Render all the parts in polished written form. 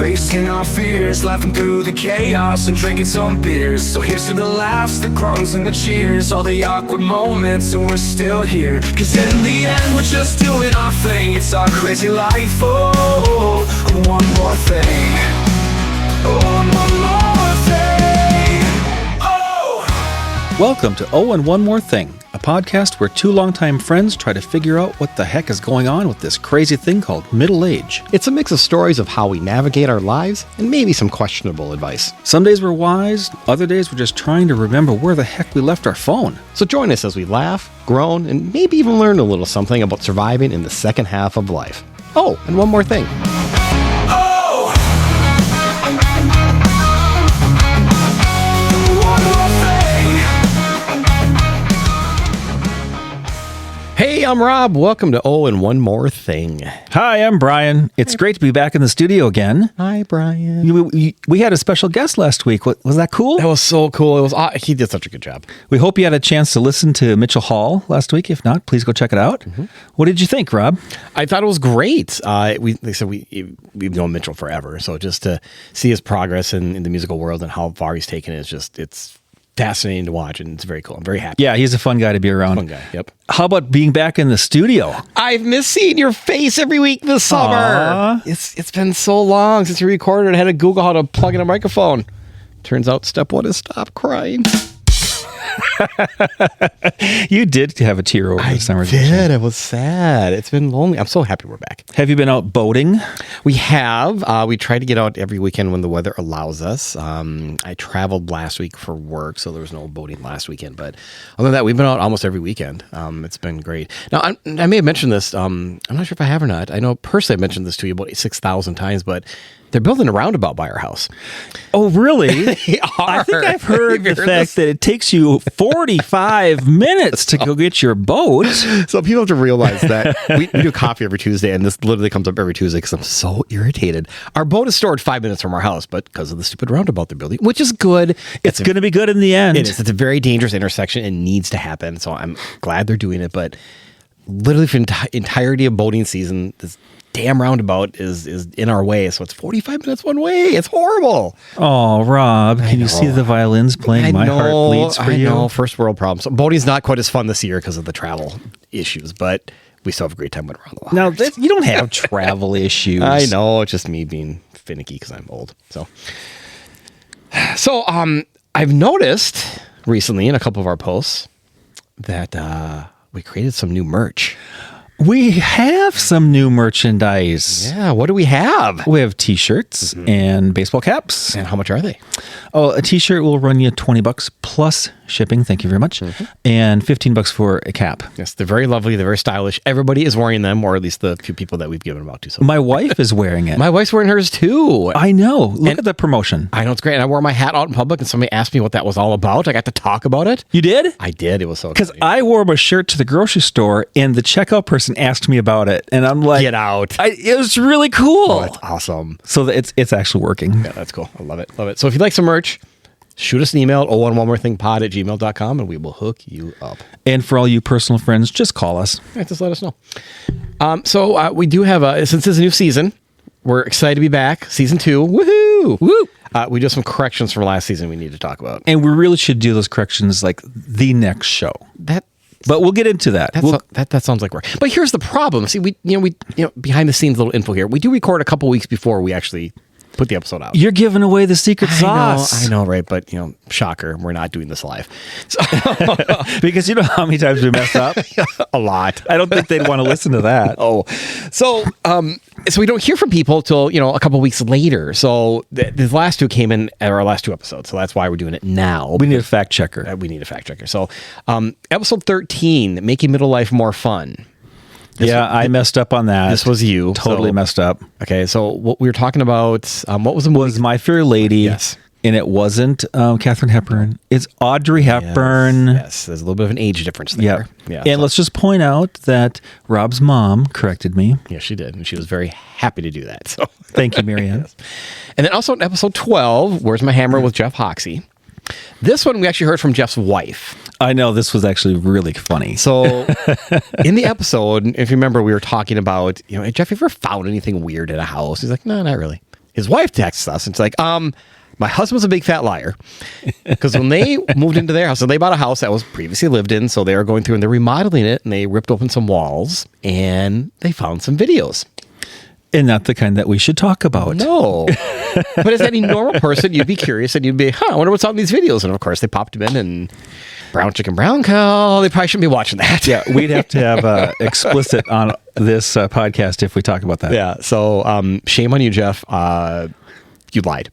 facing our fears, laughing through the chaos and drinking some beers. So here's to the laughs, the grunts and the cheers, all the awkward moments, and we're still here. Cause in the end we're just doing our thing. It's our crazy life, oh, one more thing. One more thing. Oh! Welcome to Oh and One More Thing, a podcast where two longtime friends try to figure out what the heck is going on with this crazy thing called middle age. It's a mix of stories of how we navigate our lives and maybe some questionable advice. Some days we're wise, other days we're just trying to remember where the heck we left our phone. So join us as we laugh, groan, and maybe even learn a little something about surviving in the second half of life. Oh, and one more thing. Hey, I'm Rob. Welcome to Oh and One More Thing. Hi, I'm Brian. It's great to be back in the studio again. Hi, Brian. We had a special guest last week. Was that cool? That was so cool. He did such a good job. We hope you had a chance to listen to Mitchell Hall last week. If not, please go check it out. Mm-hmm. What did you think, Rob? I thought it was great. We've known Mitchell forever, so just to see his progress in the musical world and how far he's taken it it's fascinating to watch, and it's very cool. I'm very happy. Yeah, he's a fun guy to be around. Fun guy, yep. How about being back in the studio? I've missed seeing your face every week this summer. Aww. It's been so long since you recorded. I had to Google how to plug in a microphone. Turns out step one is stop crying. You did have a tear over the summer. I did. It was sad. It's been lonely. I'm so happy we're back. Have you been out boating? We have. We try to get out every weekend when the weather allows us. I traveled last week for work, so there was no boating last weekend. But other than that, we've been out almost every weekend. It's been great. Now, I may have mentioned this. I'm not sure if I have or not. I know personally I mentioned this to you about 6,000 times, but they're building a roundabout by our house. Oh, really? They are. I think I've heard the fact that it takes you 45 minutes to go get your boat. So people have to realize that we do coffee every Tuesday, and this literally comes up every Tuesday because I'm so irritated. Our boat is stored 5 minutes from our house, but because of the stupid roundabout they're building, which is good. It's going to be good in the end. It is. It's a very dangerous intersection and needs to happen, so I'm glad they're doing it, but literally for the entirety of boating season, this damn roundabout is in our way, so it's 45 minutes one way. It's horrible. Oh, Rob, can you see the violins playing My Heart Bleeds for you? I know, first world problems. So boating's not quite as fun this year because of the travel issues, but we still have a great time when we're on the water. Now, you don't have travel issues. I know, it's just me being finicky because I'm old. So I've noticed recently in a couple of our posts that we created some new merch. We have some new merchandise. Yeah, what do we have? We have t-shirts and baseball caps. And how much are they? Oh, a t-shirt will run you $20 plus shipping. Thank you very much. And $15 for a cap. Yes, they're very lovely. They're very stylish. Everybody is wearing them, or at least the few people that we've given them out to. So my wife is wearing it. My wife's wearing hers too. I know. Look at the promotion. I know, it's great. And I wore my hat out in public, and somebody asked me what that was all about. I got to talk about it. You did? I did. It was so because I wore my shirt to the grocery store, and the checkout person asked me about it, and I'm like, get out. It was really cool. Oh, that's awesome. So it's actually working. Yeah, that's cool. I love it. Love it. So if you'd like some merch, shoot us an email at onemoreThingPod@gmail.com, and we will hook you up. And for all you personal friends, just call us. Yeah, just let us know. So we do have since it's a new season, we're excited to be back. Season 2. Woohoo! Woo! We do have some corrections from last season we need to talk about. And we really should do those corrections like the next show. But we'll get into that. That sounds like work. But here's the problem. See, we behind the scenes little info here. We do record a couple weeks before we actually put the episode out. You're giving away the secret sauce. I know, right? But shocker, we're not doing this live. So, because you know how many times we messed up? A lot. I don't think they'd want to listen to that. Oh, so we don't hear from people till a couple weeks later. So the last two came in at our last two episodes. So that's why we're doing it now. We need a fact checker. So episode 13, making middle life more fun. I messed up on that. This was you. Totally messed up. Okay, so what we were talking about, what was the movie? Was My Fair Lady. Yes. And it wasn't Katharine Hepburn. It's Audrey Hepburn. Yes, there's a little bit of an age difference there. Yeah. And let's just point out that Rob's mom corrected me. Yeah, she did. And she was very happy to do that. So thank you, Marianne. Yes. And then also in episode 12, Where's My Hammer with Jeff Hoxie. This one we actually heard from Jeff's wife. I know, this was actually really funny. So in the episode, if you remember, we were talking about, Jeff, have you ever found anything weird in a house? He's like, no, not really. his wife texts us and it's like, my husband's a big fat liar. Because when they moved into their house, so they bought a house that was previously lived in, so they were going through and they're remodeling it, and they ripped open some walls, and they found some videos. And not the kind that we should talk about. No. But as any normal person, you'd be curious, and you'd be, I wonder what's on these videos. And of course, they popped them in, and brown chicken, brown cow, they probably shouldn't be watching that. Yeah, we'd have to have explicit on this podcast if we talk about that. Yeah, so shame on you, Jeff. You lied.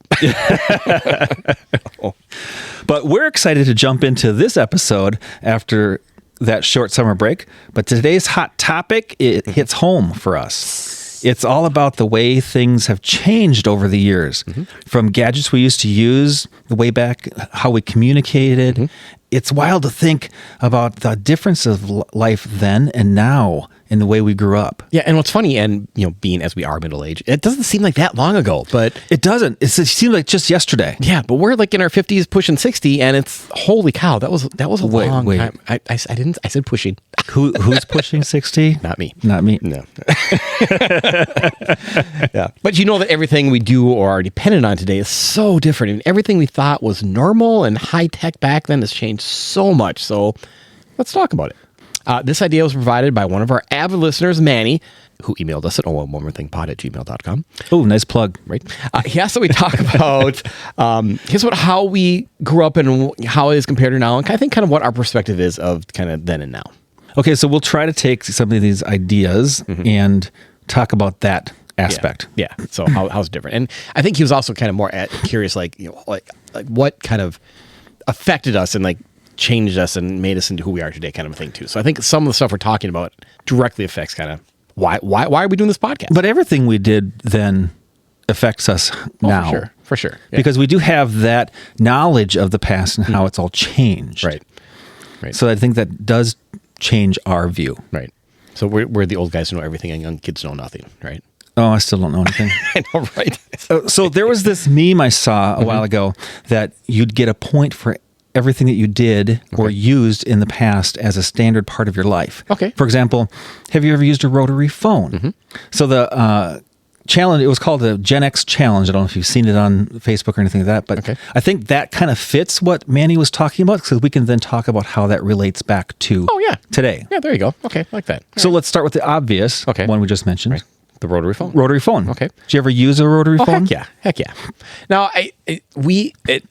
But we're excited to jump into this episode after that short summer break. But today's hot topic, it hits home for us. It's all about the way things have changed over the years. From gadgets we used to use, the way back, how we communicated. It's wild to think about the difference of life then and now in the way we grew up. Yeah, and what's funny, and being as we are middle age, it doesn't seem like that long ago, but It doesn't. It seems like just yesterday. yeah, but we're like in our 50s, pushing 60, and it's holy cow, that was a long time. I said pushing, Who's pushing 60? not me. Not me. No. Yeah, but you know that everything we do or are dependent on today is so different, and everything we thought was normal and high tech back then has changed so much. So let's talk about it. This idea was provided by one of our avid listeners, Manny, who emailed us at onemoreThingPod@gmail.com. Oh, nice plug. Right. He asked that we talk about how we grew up and how it is compared to now, and I think kind of what our perspective is of kind of then and now. Okay, so we'll try to take some of these ideas and talk about that aspect. Yeah. So how's it different? And I think he was also kind of more curious, like what kind of affected us and like changed us and made us into who we are today, kind of a thing too. So I think some of the stuff we're talking about directly affects kind of why are we doing this podcast? But everything we did then affects us now. For sure. Yeah. Because we do have that knowledge of the past and how it's all changed. Right. So I think that does change our view. Right. So we're the old guys who know everything and young kids know nothing, right? Oh, I still don't know anything. I know, right? So there was this meme I saw a while ago that you'd get a point for everything that you did or used in the past as a standard part of your life. Okay. For example, have you ever used a rotary phone? So the challenge, it was called the Gen X Challenge. I don't know if you've seen it on Facebook or anything like that, but I think that kind of fits what Manny was talking about, because we can then talk about how that relates back to today. Yeah, there you go. Okay, like that. So let's start with the obvious one we just mentioned. Right. The rotary phone. Rotary phone. Okay. Did you ever use a rotary phone? Heck yeah. Now, we had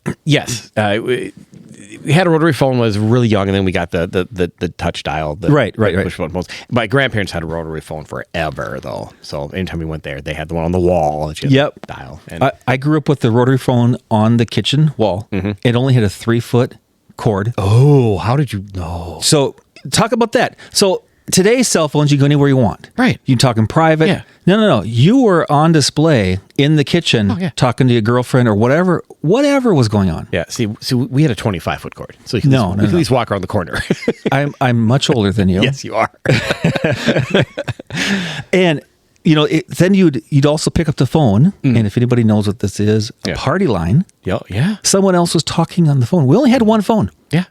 a rotary phone when I was really young, and then we got the touch dial. Right. Push button phones. My grandparents had a rotary phone forever, though. So anytime we went there, they had the one on the wall that you had to dial. And I grew up with the rotary phone on the kitchen wall. It only had a 3-foot cord. Oh, how did you know? So talk about that. So today's cell phones, you go anywhere you want. Right. You talk in private. Yeah. No. You were on display in the kitchen talking to your girlfriend or whatever was going on. Yeah. See, we had a 25-foot cord. So you can at least walk around the corner. I'm much older than you. Yes, you are. And then you'd also pick up the phone, and if anybody knows what this is, a party line. Yeah. Someone else was talking on the phone. We only had one phone. Yeah.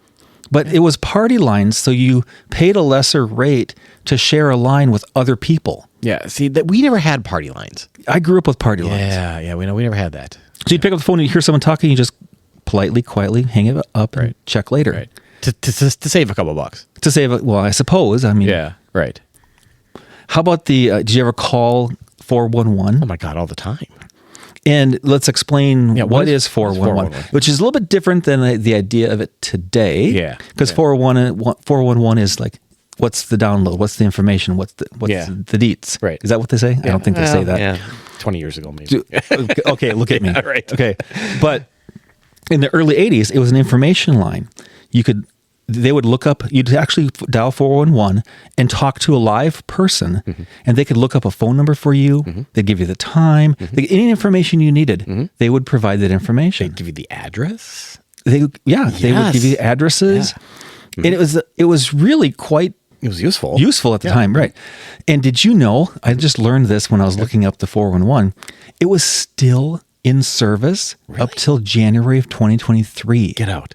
But it was party lines, so you paid a lesser rate to share a line with other people. Yeah. See, that we never had party lines. I grew up with party lines. Yeah. We never had that. So you'd pick up the phone and you hear someone talking, you just politely, quietly hang it up and check later. Right. To save a couple bucks. To save it, well, I suppose. I mean, yeah. Right. How about did you ever call 411? Oh my God, all the time. And let's explain what is 411, which is a little bit different than the idea of it today. Yeah. Because 411 is like, what's the download? What's the information? What's the deets? Right. Is that what they say? Yeah. I don't think they say that. Yeah. 20 years ago, maybe. Okay, look at me. Yeah, right. Okay. But in the early 80s, it was an information line. They would look up, you'd actually dial 411 and talk to a live person, and they could look up a phone number for you. They'd give you the time, any information you needed, they would provide that information. They'd give you the address? They would give you addresses. And it was really quite... It was useful. Useful at the time, right. And did you know, I just learned this when I was looking up the 411, it was still in service up till January of 2023. Get out.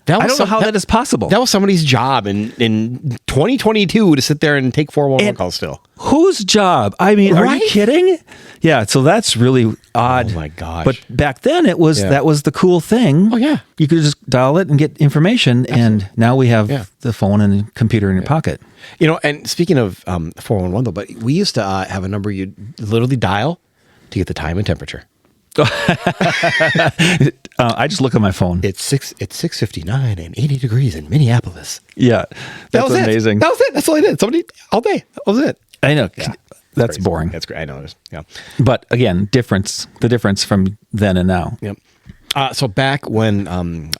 I don't know how that is possible. That was somebody's job in 2022 to sit there and take 411 calls still. whose job? I mean, are you kidding? Yeah, so that's really odd. Oh my gosh. But back then that was the cool thing. Oh, yeah. You could just dial it and get information. And now we have the phone and computer in your pocket. You know, and speaking of 411 though, but we used to have a number you'd literally dial to get the time and temperature. I just look at my phone. It's 6:59 and 80 degrees in Minneapolis. Yeah, that's amazing. That was it. That's all I did. Somebody all day. That was it. I know. Yeah. That's Crazy. boring. That's great. I know. Yeah. But again, the difference from then and now. Yep. So back when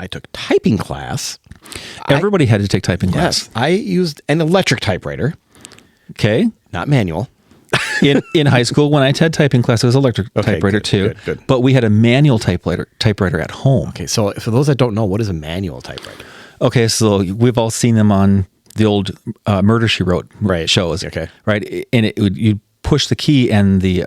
I took typing class, everybody had to take typing class. Yes, I used an electric typewriter. Okay. Not manual. In high school, when I had typing class, it was electric typewriter too. Good. But we had a manual typewriter at home. Okay, so for those that don't know, what is a manual typewriter? Okay, so we've all seen them on the old Murder, She Wrote shows. Okay. Right? And you'd push the key and the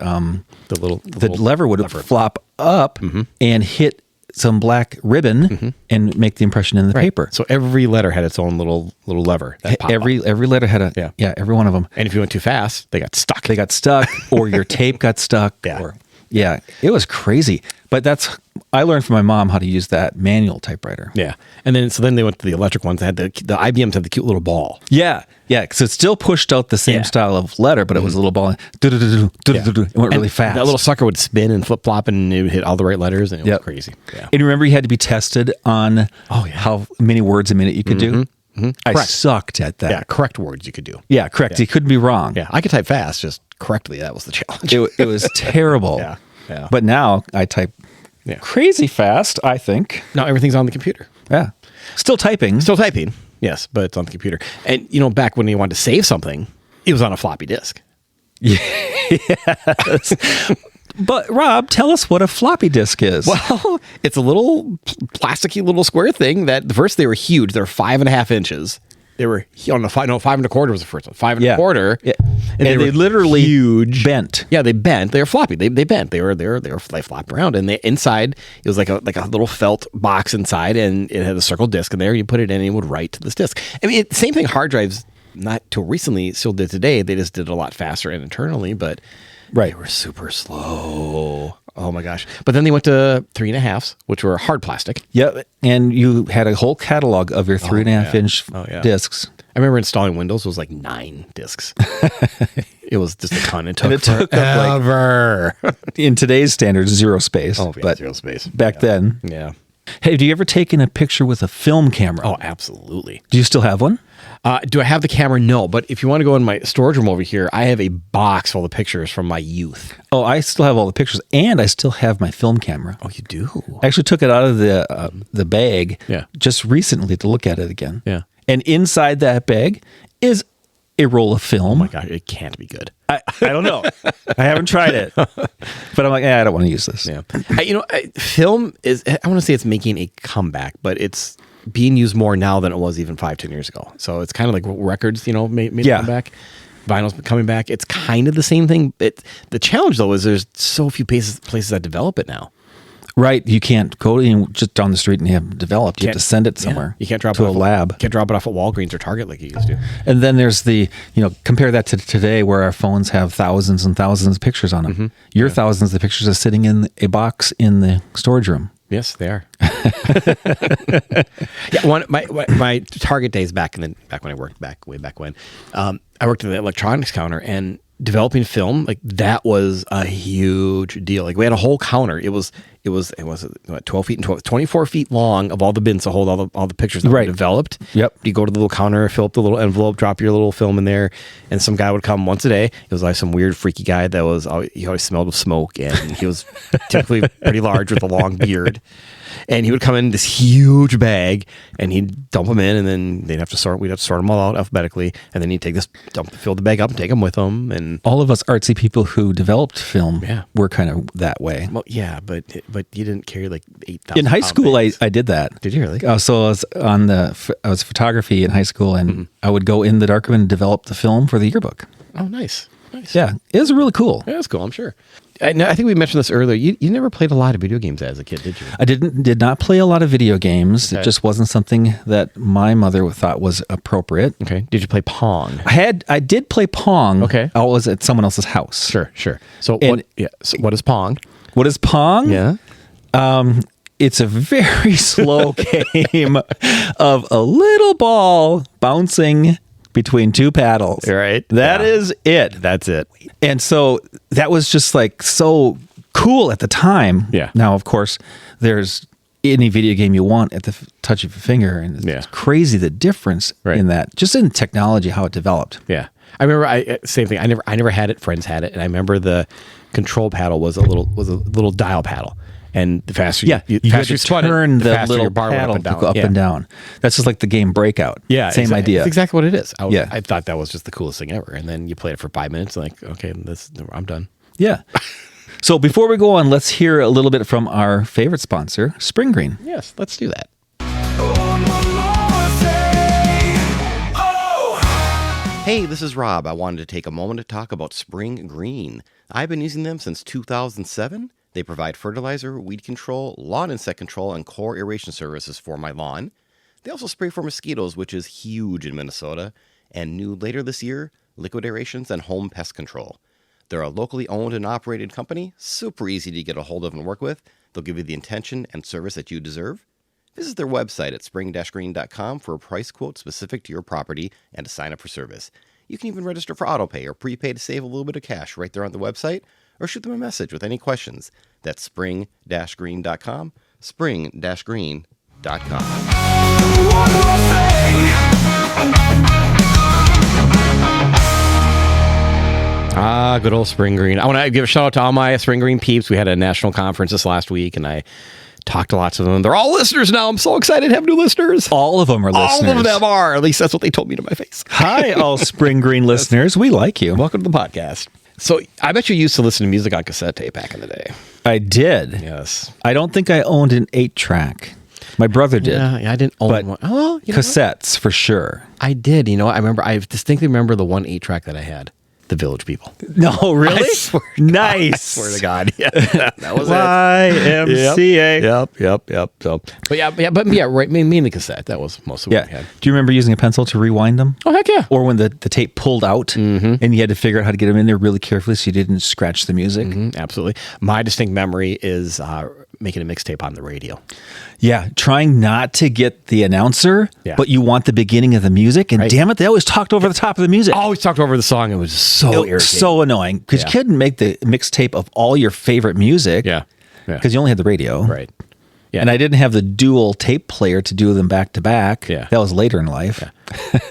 lever would flop up and hit some black ribbon and make the impression in the paper. So every letter had its own little lever. Every letter had every one of them. And if you went too fast, they got stuck. Or your tape got stuck. Yeah. It was crazy. But I learned from my mom how to use that manual typewriter. Yeah. And then they went to the electric ones. They had the IBMs had the cute little ball. Yeah. Yeah. Because it still pushed out the same style of letter, but it was a little ball. It went really fast. That little sucker would spin and flip flop and it would hit all the right letters and it was crazy. Yeah. And remember, you had to be tested on how many words a minute you could do? I sucked at that. Yeah. Correct words you could do. Yeah. Correct. You couldn't be wrong. Yeah. I could type fast, just correctly. That was the challenge. It was terrible. Yeah. But now I type crazy fast, I think. Now everything's on the computer. Yeah. Still typing. Yes, but it's on the computer. And back when you wanted to save something, it was on a floppy disk. Yes. But Rob, tell us what a floppy disk is. Well, it's a little plasticky little square thing that first they were huge. They're 5.5 inches. They were on the 5.25 was the first one. 5.25. Yeah. And they literally huge. Bent. Yeah, they bent. They were floppy. They bent. They flopped around. And inside it was like a little felt box inside, and it had a circle disc in there. You put it in, and it would write to this disc. I mean, same thing. Hard drives, not till recently, still did today. They just did it a lot faster and internally, but they were super slow. Oh my gosh. But then they went to 3.5s, which were hard plastic. Yep. And you had a whole catalog of your 3.5 inch discs. I remember installing Windows. It was like 9 discs. It was just a ton. It took forever. In today's standards, zero space. Oh, yeah, but zero space. Back then. Yeah. Hey, do you ever taken a picture with a film camera? Oh, absolutely. Do you still have one? Do I have the camera? No, but if you want to go in my storage room over here, I have a box full of pictures from my youth. Oh, I still have all the pictures, and I still have my film camera. Oh, you do? I actually took it out of the bag just recently to look at it again. Yeah. And inside that bag is a roll of film. Oh my God, it can't be good. I don't know. I haven't tried it, but I'm like, I don't want to use this. Yeah. Film is, I want to say it's making a comeback, but it's being used more now than it was even 5-10 years ago. So it's kind of like records, made a comeback. Vinyl's coming back. It's kind of the same thing. The challenge though is there's so few places that develop it now. Right. You can't go just down the street and have it developed. You have to send it somewhere. You can't drop to it a lab. Can't drop it off at Walgreens or Target like you used to. And then there's compare that to today where our phones have thousands and thousands of pictures on them. Mm-hmm. Your thousands of pictures are sitting in a box in the storage room. Yes, they are. My Target days back when I worked way back when, I worked at the electronics counter, and developing film, like that was a huge deal. Like we had a whole counter. It was 12 feet and 24 feet long of all the bins to hold all the pictures that were developed. Yep. You go to the little counter, fill up the little envelope, drop your little film in there, and some guy would come once a day. It was like some weird freaky guy that he always smelled of smoke, and he was typically pretty large with a long beard. And he would come in this huge bag, and he'd dump them in, and then we'd have to sort them all out alphabetically, and then he'd fill the bag up and take them with him. And all of us artsy people who developed film were kind of that way. Well, yeah, but you didn't carry like 8,000. In high school, I did that. Did you really? So I was photography in high school, and I would go in the darkroom and develop the film for the yearbook. Oh, nice. Yeah, it was really cool. Yeah, that's cool. I'm sure. I think we mentioned this earlier. You never played a lot of video games as a kid, did you? I did not play a lot of video games. Okay. It just wasn't something that my mother thought was appropriate. Okay. Did you play Pong? I did play Pong. Okay. I was at someone else's house. Sure. So And- what is Pong? What is Pong? Yeah. It's a very slow game of a little ball bouncing between two paddles. Right. That Yeah. is it. That's it. And so that was just like so cool at the time. Yeah. Now, of course, there's any video game you want at the touch of a finger. And it's Yeah. crazy the difference Right. in that, just in technology, how it developed. Yeah. I remember same thing. I never had it. Friends had it. And I remember the control paddle was a little dial paddle. And the faster Yeah, you you had faster to spun it, turn the faster little your bar went paddle up and down. to go up Yeah. and down. That's just like the game Breakout. Yeah, same idea. That's exactly what it is. Yeah. I thought that was just the coolest thing ever. And then you played it for 5 minutes, like, okay, I'm done. Yeah. So before we go on, let's hear a little bit from our favorite sponsor, Spring Green. Yes, let's do that. Hey, this is Rob. I wanted to take a moment to talk about Spring Green. I've been using them since 2007. They provide fertilizer, weed control, lawn insect control, and core aeration services for my lawn. They also spray for mosquitoes, which is huge in Minnesota, and new later this year, liquid aerations and home pest control. They're a locally owned and operated company, super easy to get a hold of and work with. They'll give you the attention and service that you deserve. Visit their website at spring-green.com for a price quote specific to your property and to sign up for service. You can even register for autopay or prepay to save a little bit of cash right there on the website, or shoot them a message with any questions. That's spring-green.com, spring-green.com. Good old Spring Green. I want to give a shout out to all my Spring Green peeps. We had a national conference this last week, and I talked to lots of them. They're all listeners now. I'm so excited to have new listeners. All of them are listeners. All of them are. At least that's what they told me to my face. Hi, all Spring Green listeners. We like you. Welcome to the podcast. So I bet you used to listen to music on cassette tape back in the day. I did. Yes. I don't think I owned an 8-track. My brother did. Yeah, I didn't own But one. Oh, well, you know what? cassettes for sure. I did. I distinctly remember the one 8-track that I had. The Village People. No, really? I swear to Nice. I swear to God. Yeah, that was it. YMCA. Yep. So, but right. Mainly cassette. That was most of what we Yeah. had. Do you remember using a pencil to rewind them? Oh, heck yeah. Or when the tape pulled out and you had to figure out how to get them in there really carefully so you didn't scratch the music? Absolutely. My distinct memory is making a mixtape on the radio. Yeah, trying not to get the announcer, Yeah. but you want the beginning of the music. And Right. damn it, they always talked over the top of the music. I always talked over the song. It was so It was irritating. so annoying because Yeah. you couldn't make the mixtape of all your favorite music. Yeah. Because you only had the radio. Right. Yeah. And I didn't have the dual tape player to do them back to back. Yeah. That was later in life.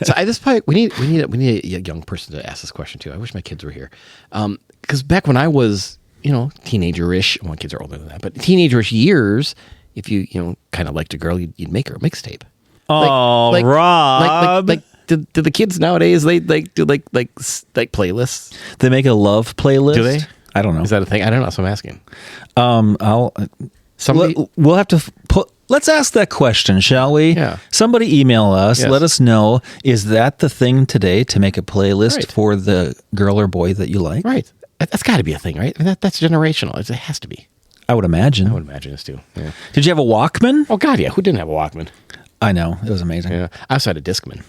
So at this point, we need a young person to ask this question too. I wish my kids were here, because back when I was teenager-ish, well, kids are older than that, but teenager-ish years, if you kind of liked a girl, you'd make her a mixtape. Oh, Rob. Do the kids nowadays do playlists? They make a love playlist. Do they? I don't know. Is that a thing? I don't know. So I'm asking. We'll have to let's ask that question, shall we? Yeah. Somebody email us. Yes. Let us know. Is that the thing today to make a playlist Right. for the girl or boy that you like? Right. That's got to be a thing, right? I mean, that's generational. It has to be. I would imagine. I would imagine this too. Yeah. Did you have a Walkman? Oh God, yeah. Who didn't have a Walkman? I know. It was amazing. Yeah. I also had a Discman.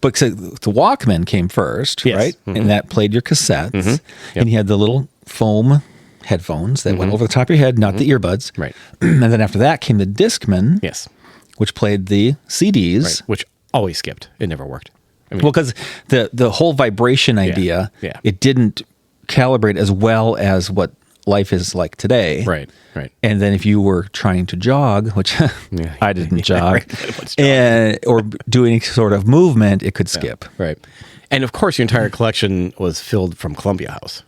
But so the Walkman came first, Yes. right? Mhm. And that played your cassettes. Yep. And you had the little foam headphones that went over the top of your head, not the earbuds. Right. And then after that came the Discman, Yes. which played the CDs. Right. Which always skipped. It never worked. I mean, Well, because the whole vibration idea, Yeah. it didn't calibrate as well as what life is like today. Right. And then if you were trying to jog, which Yeah. I didn't Yeah, jog, right. Let's jog. or do any sort of movement, it could skip. Right. And of course, your entire collection was filled from Columbia House.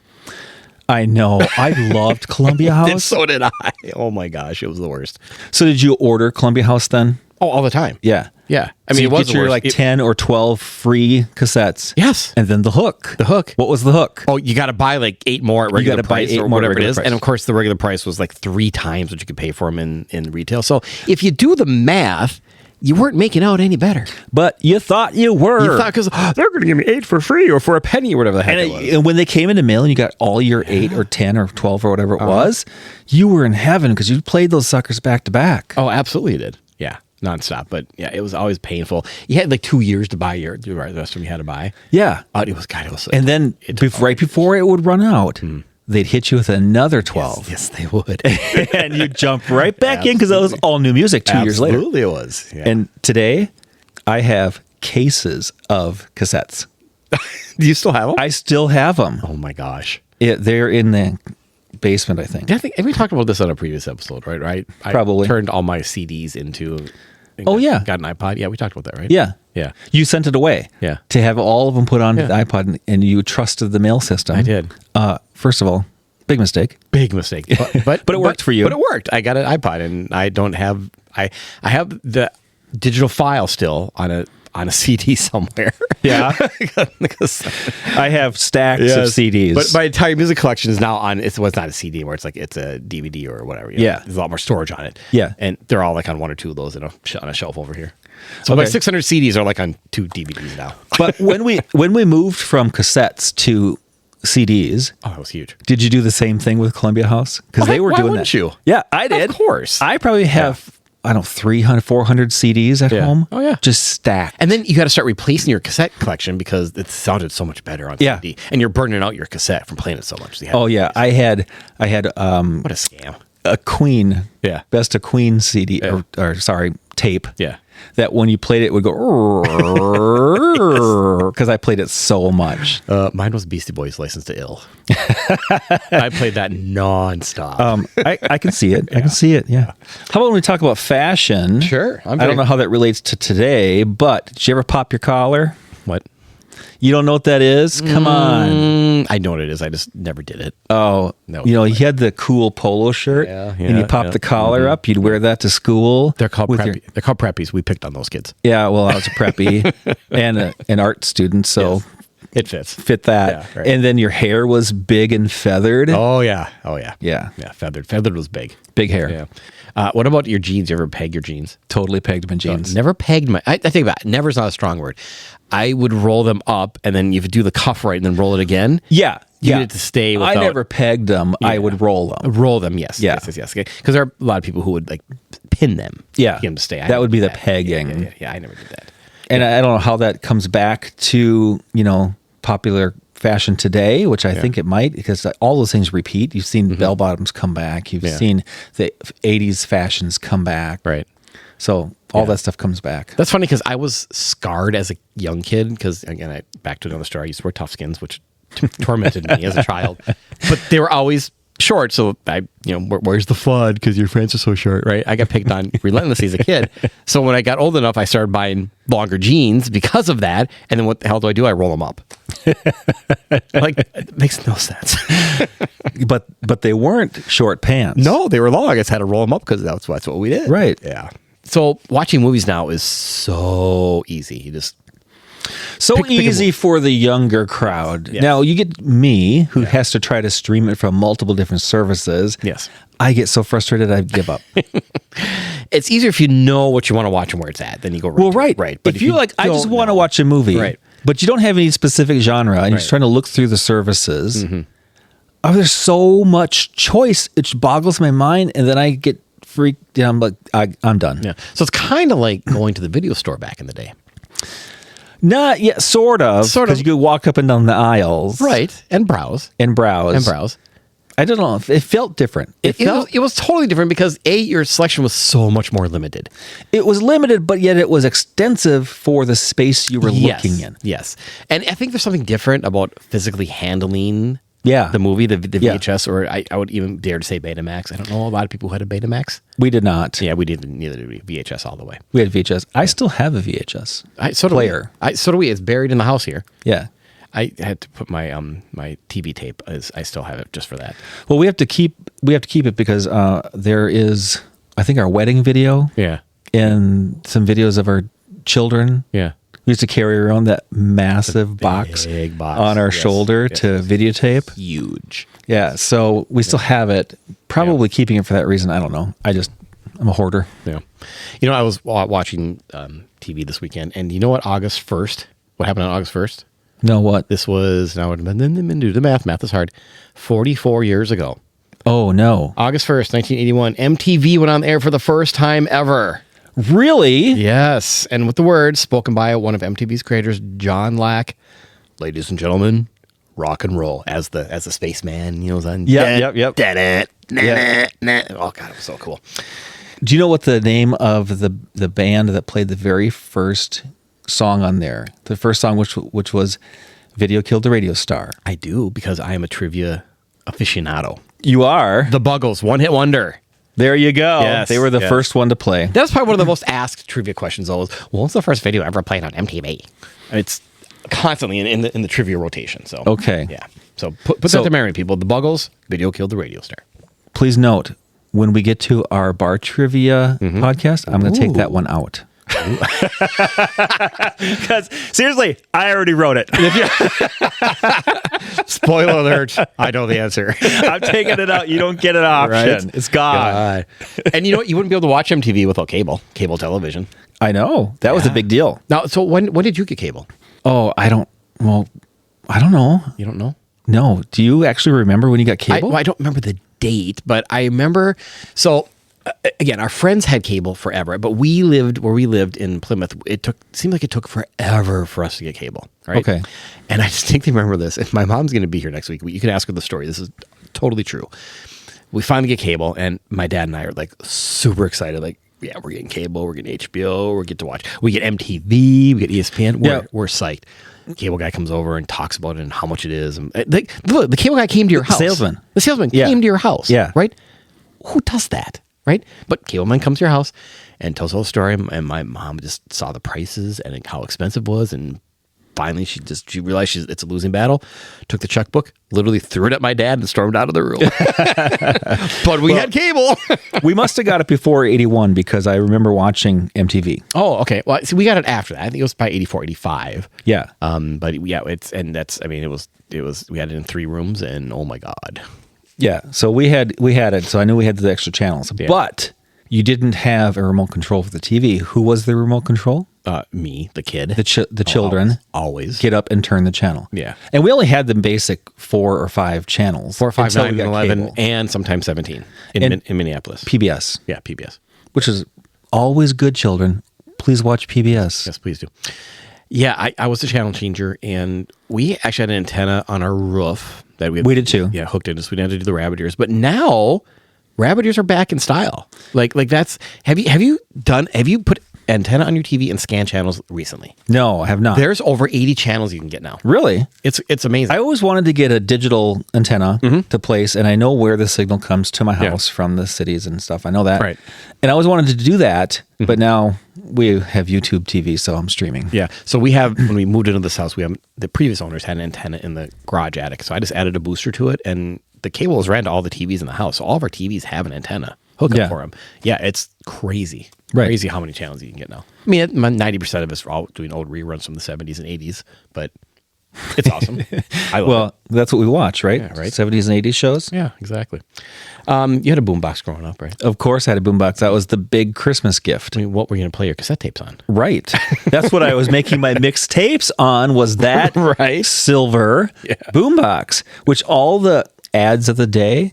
I know. I loved Columbia And House. so did I. Oh my gosh, it was the worst. So did you order Columbia House then? Oh, all the time. Yeah. Yeah. I So mean, you it was get your the worst. like 10 or 12 free cassettes. Yes. And then the hook. The hook. What was the hook? Oh, you got to buy like 8 more at regular gotta buy price 8 or more at whatever it regular is. price. And of course, the regular price was like 3 times what you could pay for them in retail. So if you do the math, you weren't making out any better. But you thought you were. You thought because they're going to give me 8 for free or for a penny or whatever the heck it was. And when they came into mail and you got all your 8 or 10 or 12 or whatever it was, you were in heaven because you played those suckers back to back. Oh, absolutely you did. Yeah, nonstop. But yeah, it was always painful. You had like 2 years to buy the rest of them you had to buy. Yeah. It was kind of. And then right before it would run out, they'd hit you with another 12. Yes, they would. And you jump right back in because that was all new music 2 years later. Absolutely it was. Yeah. And today, I have cases of cassettes. Do you still have them? I still have them. Oh my gosh. They're in the basement, I think. I think we talked about this on a previous episode, right? Probably. I turned all my CDs into. Oh, yeah. Got an iPod. Yeah, we talked about that, right? Yeah. Yeah. You sent it away. Yeah. To have all of them put onto the iPod, and you trusted the mail system. I did. First of all, big mistake. Big mistake. But But it worked for you. But it worked. I got an iPod, and I don't have. I have the digital file still on a CD somewhere. Yeah. Because I have stacks of CDs. But my entire music collection is now on. It's not a CD where it's like it's a DVD or whatever. You know? Yeah. There's a lot more storage on it. Yeah. And they're all like on 1 or 2 of those on a shelf over here. So my 600 CDs are like on 2 DVDs now. But when we moved from cassettes to CDs, Oh, that was huge. did you do the same thing with Columbia House? Because they were Why doing wouldn't that. you? Yeah, I did. Of course. I probably have, I don't know, 300, 400 CDs at Yeah. home. Oh, yeah. Just stacked. And then you got to start replacing your cassette collection because it sounded so much better on Yeah. CD. And you're burning out your cassette from playing it so much. So you had Oh to yeah, replace it. I had What a scam. a Queen, Yeah. Best of Queen CD Yeah. or sorry, tape. Yeah. That when you played it would go because I played it so much. Mine was Beastie Boys License to Ill. I played that nonstop. I can see it. I can see it. Yeah. How about when we talk about fashion? Sure. I don't know how that relates to today, but did you ever pop your collar? What? You don't know what that is? Come on. I know what it is. I just never did it. Oh, No. you know, he had the cool polo shirt, Yeah, and you yeah, pop yeah. the collar up. You'd wear that to school. They're called with preppy. They're called preppies. We picked on those kids. Yeah, well, I was a preppy and an art student, so It fits. fit that. Yeah, right. And then your hair was big and feathered. Oh yeah. Oh yeah. Yeah, Yeah. Feathered. Feathered was big. big hair. Yeah. What about your jeans? You ever peg your jeans? Totally pegged my jeans. Never pegged my. I think about it. Never is not a strong word. I would roll them up, and then you would do the cuff right, and then roll it again. Yeah, You yeah. needed to stay I without- never pegged them. I would roll them. Roll them, yes. Yeah. Yes. Because there are a lot of people who would like pin them. Yeah. Get them to stay. I That never would be did the pegging. Yeah, I never did that. And I don't know how that comes back to, popular fashion today, which I think it might, because all those things repeat. You've seen bell bottoms come back. You've seen the 80s fashions come back. Right. So all that stuff comes back. That's funny because I was scarred as a young kid because, again, back to another story, I used to wear tough skins, which tormented me as a child. But they were always short, so where's the fun? Because your friends are so short, right? I got picked on relentlessly as a kid. So when I got old enough, I started buying longer jeans because of that. And then what the hell do? I roll them up. Like, it makes no sense. But they weren't short pants. No, they were long. I just had to roll them up because that's what we did. Right. Yeah. So watching movies now is so easy. You just So pick a easy movie. for the younger crowd. Yes. Now you get me, who has to try to stream it from multiple different services. Yes. I get so frustrated I give up. It's easier if you know what you want to watch and where it's at. Then you go right. Well, to right. it. Right. But if you like, I just want to watch a movie. Right. But you don't have any specific genre, and you're just Right. trying to look through the services. Oh, there's so much choice. It boggles my mind, and then I get freaked. I'm like, I'm done. Yeah. So it's kind of like going to the video store back in the day. Not yet, sort of. Sort of. Because you could walk up and down the aisles. Right. And browse. And browse. And browse. I don't know. It felt different. It was totally different because your selection was so much more limited. It was limited, but yet it was extensive for the space you were looking in. Yes. And I think there's something different about physically handling Yeah. the movie, the Yeah. VHS, or I would even dare to say Betamax. I don't know a lot of people who had a Betamax. We did not. Yeah, we didn't. Neither did we. VHS all the way. We had VHS. I still have a VHS So do player. we. So do we. It's buried in the house here. Yeah. I had to put my my TV tape. I still have it just for that. Well, we have to keep it because there is, I think, our wedding video Yeah. and some videos of our children. Yeah. We used to carry around that massive box big box. on our Yes. shoulder Yes. to videotape. Huge. Yeah, so we still have it. Probably keeping it for that reason. I don't know. I'm a hoarder. Yeah. You know, I was watching TV this weekend, and you know what? August 1st. What happened on August 1st? No, what? This was, now do the math. Math is hard. 44 years ago. Oh, no. August 1st, 1981. MTV went on the air for the first time ever. Really? Yes. And with the words spoken by one of MTV's creators, John Lack, ladies and gentlemen, rock and roll, as the spaceman, you know, on. Yep. Oh, God, it was so cool. Do you know what the name of the band that played the very first song on there? The first song, which was "Video Killed the Radio Star." I do, because I am a trivia aficionado. You are. The Buggles, one hit wonder. There you go. Yes, They were the yes. first one to play. That was probably one of the most asked trivia questions. Always, what was the first video ever played on MTV? It's constantly in the trivia rotation. So Okay. yeah. So put that to memory, people. The Buggles, Video Killed the Radio Star. Please note, when we get to our bar trivia podcast, I'm going to take that one out. Because seriously, I already wrote it. Spoiler alert! I know the answer. I'm taking it out. You don't get an option. Right? It's gone. God. And you know what? You wouldn't be able to watch MTV without cable television. I know. That was a big deal. Now, so when did you get cable? Oh, I don't know. You don't know? No. Do you actually remember when you got cable? I don't remember the date, but I remember. So again, our friends had cable forever, but we lived where we lived in Plymouth. Seemed like it took forever for us to get cable. Right? Okay. And I distinctly remember this. And my mom's going to be here next week. You can ask her the story. This is totally true. We finally get cable, and my dad and I are like super excited. Like, yeah, we're getting cable. We're getting HBO. We get to watch. We get MTV. We get ESPN. We're psyched. Cable guy comes over and talks about it and how much it is. And the cable guy came to your house. The salesman came to your house. Yeah. Right? Who does that? Right? But cable man comes to your house and tells the whole story. And my mom just saw the prices and how expensive it was. And finally, she realized it's a losing battle. Took the checkbook, literally threw it at my dad, and stormed out of the room. But we had cable. We must have got it before 81 because I remember watching MTV. Oh, okay. Well, see, we got it after that. I think it was by 84, 85. Yeah. But yeah, it was we had it in 3 rooms, and oh my God. Yeah. So we had it. So I knew we had the extra channels. Yeah. But you didn't have a remote control for the TV. Who was the remote control? Me, the kid. The children. Always. Get up and turn the channel. Yeah. And we only had the basic 4 or 5 channels. 4, 5, until 9, we got 11, cable. and sometimes 17 in Minneapolis. PBS. Yeah, PBS. Which is always good, children. Please watch PBS. Yes, please do. Yeah, I was the channel changer, and we actually had an antenna on our roof that We did too. Yeah, hooked into, so we didn't have to do the rabbit ears. But now, rabbit ears are back in style. Like that's have you put antenna on your TV and scan channels recently? No, I have not. There's over 80 channels you can get now. Really? It's amazing. I always wanted to get a digital antenna to place, and I know where the signal comes to my house from the cities and stuff. I know that. Right. And I always wanted to do that, but now we have YouTube TV, so I'm streaming. Yeah. So we have, when we moved into this house, the previous owners had an antenna in the garage attic. So I just added a booster to it, and the cables ran to all the TVs in the house. So all of our TVs have an antenna hookup for them. Yeah, it's crazy. Right. Crazy how many channels you can get now. I mean, 90% of us are all doing old reruns from the 70s and 80s, but it's awesome. I love it. That's what we watch, right? Yeah, right. 70s and 80s shows. Yeah, exactly. You had a boombox growing up, right? Of course, I had a boombox. That was the big Christmas gift. I mean, what were you going to play your cassette tapes on? Right. That's what I was making my mixtapes on, was that Right. silver boombox, which all the ads of the day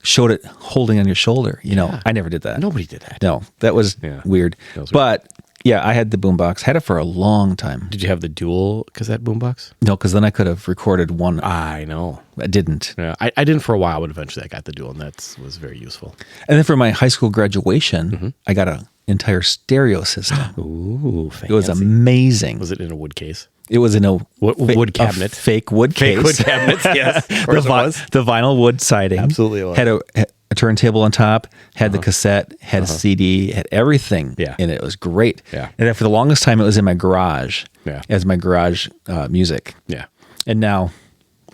showed it holding on your shoulder. You know, I never did that. Nobody did that. No, that was weird. That was weird. But yeah, I had the boombox. Had it for a long time. Did you have the dual cassette boombox? No, because then I could have recorded one. I know. I didn't. Yeah, I didn't for a while, but eventually I got the dual, and that was very useful. And then for my high school graduation, I got an entire stereo system. Ooh, fancy. It was amazing. Was it in a wood case? It was in a wood cabinet. a fake wood case. Fake wood cabinets, yes. Of course it was. The vinyl wood siding. Absolutely it was. Had a turntable on top, had the cassette, had a CD, had everything in it. It was great. Yeah. And then for the longest time, it was in my garage as my garage music. Yeah. And now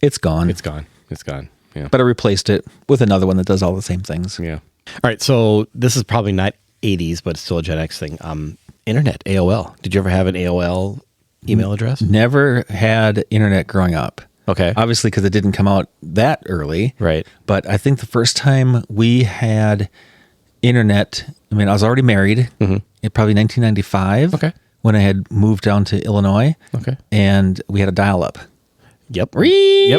it's gone. It's gone. It's gone. Yeah. But I replaced it with another one that does all the same things. Yeah. All right. So this is probably not 80s, but it's still a Gen X thing. Internet, AOL. Did you ever have an AOL email address? Never had internet growing up. Okay. Obviously, because it didn't come out that early. Right. But I think the first time we had internet. I mean, I was already married. In probably 1995. Okay. When I had moved down to Illinois. Okay. And we had a dial-up. Yep. Yeah,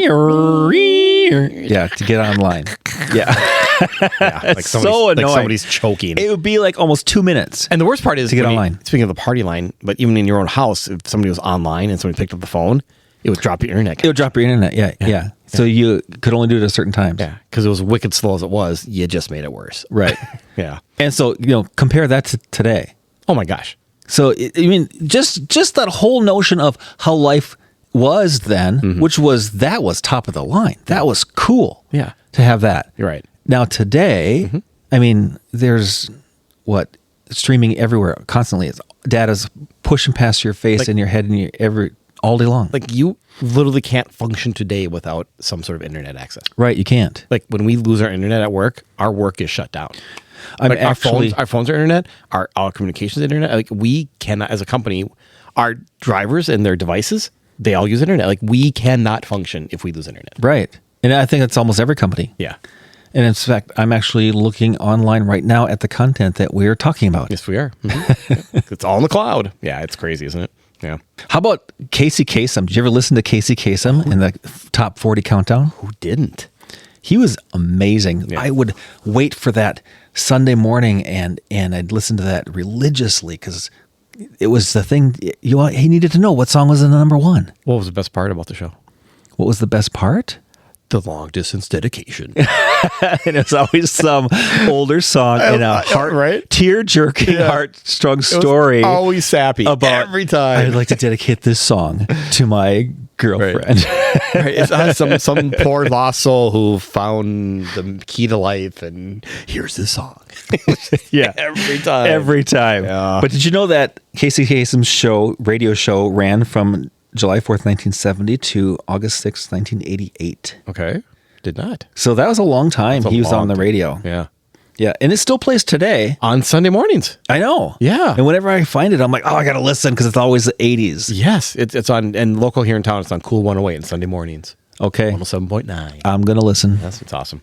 to get online. Yeah. Yeah, It's so annoying. like somebody's choking. It would be like almost 2 minutes. And the worst part is to get when online. Speaking of the party line, but even in your own house, if somebody was online and somebody picked up the phone, it would drop your internet. It would drop your internet. Yeah. So you could only do it at certain times. Yeah, because it was wicked slow as it was. You just made it worse. Right. Yeah. And so, compare that to today. Oh my gosh. So, I mean, just that whole notion of how life was then, which was top of the line. That was cool. Yeah. To have that. You're right. Now today, I mean, there's streaming everywhere constantly. Data's pushing past your face and your head and all day long. Like you literally can't function today without some sort of internet access. Right, you can't. Like when we lose our internet at work, our work is shut down. I'm Like actually our phones are internet, our communications internet. Like we cannot, as a company, our drivers and their devices, they all use internet. Like we cannot function if we lose internet. right. And I think that's almost every company. Yeah. And in fact, I'm actually looking online right now at the content that we're talking about. Yes, we are. Mhm. It's all in the cloud. Yeah, it's crazy, isn't it? Yeah. How about Casey Kasem? Did you ever listen to Casey Kasem in the top 40 countdown? Who didn't? He was amazing. Yeah. I would wait for that Sunday morning and I'd listen to that religiously because it was the thing he needed to know what song was in the number one. What was the best part about the show? What was the best part? The long distance dedication. And it's always some older song and a right? tear-jerking, heart-strung story. Always sappy. About every time. I'd like to dedicate this song to my girlfriend. Right. It's some poor lost soul who found the key to life, and here's this song. Yeah, every time. Yeah. But did you know that Casey Kasem's radio show ran from July 4th, 1970 to August 6th, 1988? Okay. Did not. So that was a long time That's a he was long on the time. radio. Yeah. Yeah, and it still plays today. On Sunday mornings. I know. Yeah. And whenever I find it, I'm like, oh, I got to listen because it's always the 80s. Yes. It's on, and local here in town, it's on Cool 108 on Sunday mornings. Okay. 107.9. I'm going to listen. That's awesome.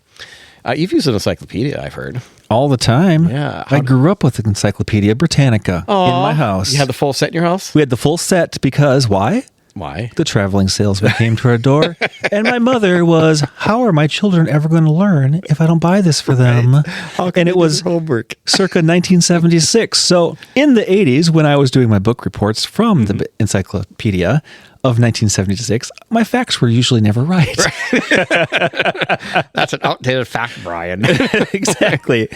You've used an encyclopedia, I've heard. All the time. Yeah. I grew up with the Encyclopedia Britannica in my house. You had the full set in your house? We had the full set because why? Why? The traveling salesman came to our door, and my mother was, how are my children ever going to learn if I don't buy this for them? And it was homework. circa 1976. So in the 80s, when I was doing my book reports from the encyclopedia of 1976, my facts were usually never right. That's an outdated fact, Brian. Exactly.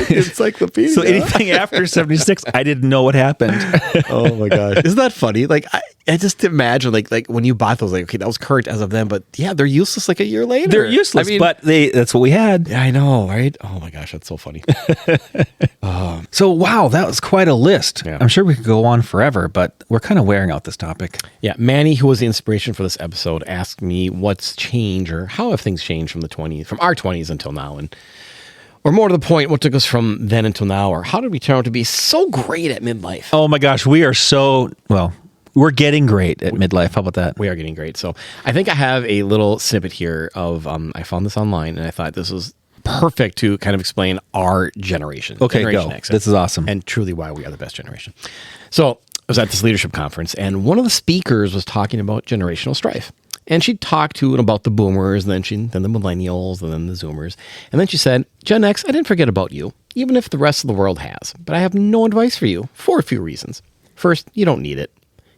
Encyclopedia. So anything after 76, I didn't know what happened. Oh my gosh. Isn't that funny? Like I just imagine like when you bought those, like, okay, that was current as of then, but yeah, they're useless like a year later. They're useless, I mean, but that's what we had. yeah, I know, right? Oh my gosh, that's so funny. So, wow, that was quite a list. Yeah. I'm sure we could go on forever, but we're kind of wearing out this topic. Yeah, Manny, who was the inspiration for this episode, asked me what's changed or how have things changed from our 20s until now, or more to the point, what took us from then until now, or how did we turn out to be so great at midlife? Oh my gosh, we are we're getting great at midlife. How about that? We are getting great. So I think I have a little snippet here of, I found this online and I thought this was perfect to kind of explain our generation. Okay, Generation go. X, This is awesome. and truly why we are the best generation. So I was at this leadership conference, and one of the speakers was talking about generational strife. And she talked to and about the boomers, and then the millennials, and then the zoomers. And then she said, Gen X, I didn't forget about you, even if the rest of the world has. But I have no advice for you for a few reasons. First, you don't need it.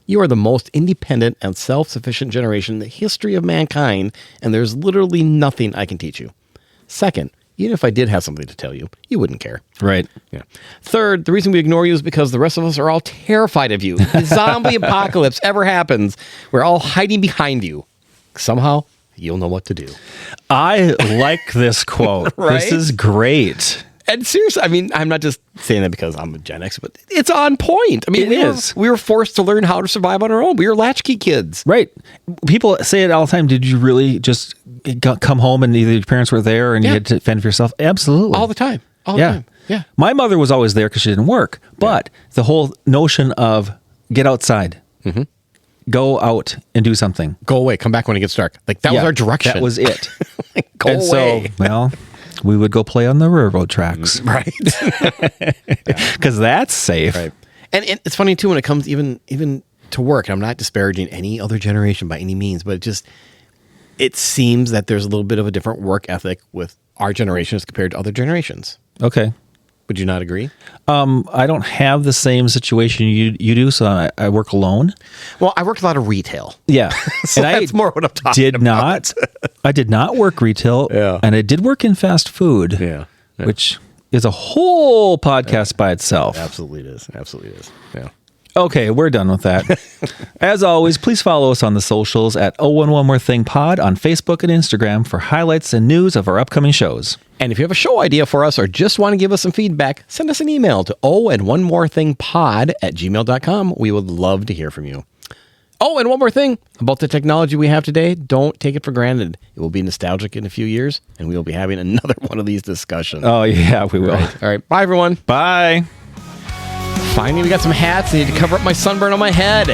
You are the most independent and self-sufficient generation in the history of mankind, and there's literally nothing I can teach you. Second, even if I did have something to tell you, you wouldn't care. Right. Yeah. Third, the reason we ignore you is because the rest of us are all terrified of you. If the zombie apocalypse ever happens, we're all hiding behind you. Somehow, you'll know what to do. I like this quote. Right? This is great. And seriously, I mean, I'm not just saying that because I'm a Gen X, but it's on point. I mean, we were forced to learn how to survive on our own. We were latchkey kids. Right. People say it all the time. Did you really just come home and either your parents were there and you had to fend for yourself? Absolutely. All the time. All the time. Yeah. My mother was always there because she didn't work. But the whole notion of get outside, go out and do something. Go away. Come back when it gets dark. Like that was our direction. That was it. Go and away. So, well, we would go play on the railroad tracks. Right. Because that's safe. Right. And it's funny too when it comes even to work. And I'm not disparaging any other generation by any means, but it seems that there's a little bit of a different work ethic with our generation as compared to other generations. Okay. Would you not agree? I don't have the same situation you do, so I work alone. Well, I worked a lot of retail. Yeah. So that's more what I'm talking about. I did not work retail, Yeah. and I did work in fast food, Yeah. which is a whole podcast by itself. Absolutely it is. Absolutely it is. Yeah. Okay, we're done with that. As always, please follow us on the socials at Oh and One More Thing Pod on Facebook and Instagram for highlights and news of our upcoming shows. And if you have a show idea for us or just want to give us some feedback, send us an email to ohandonemorethinpod@gmail.com. We would love to hear from you. Oh, and one more thing about the technology we have today. Don't take it for granted. It will be nostalgic in a few years, and we will be having another one of these discussions. Oh, yeah, we will. All right. Bye, everyone. Bye. Finally, we got some hats. I need to cover up my sunburn on my head.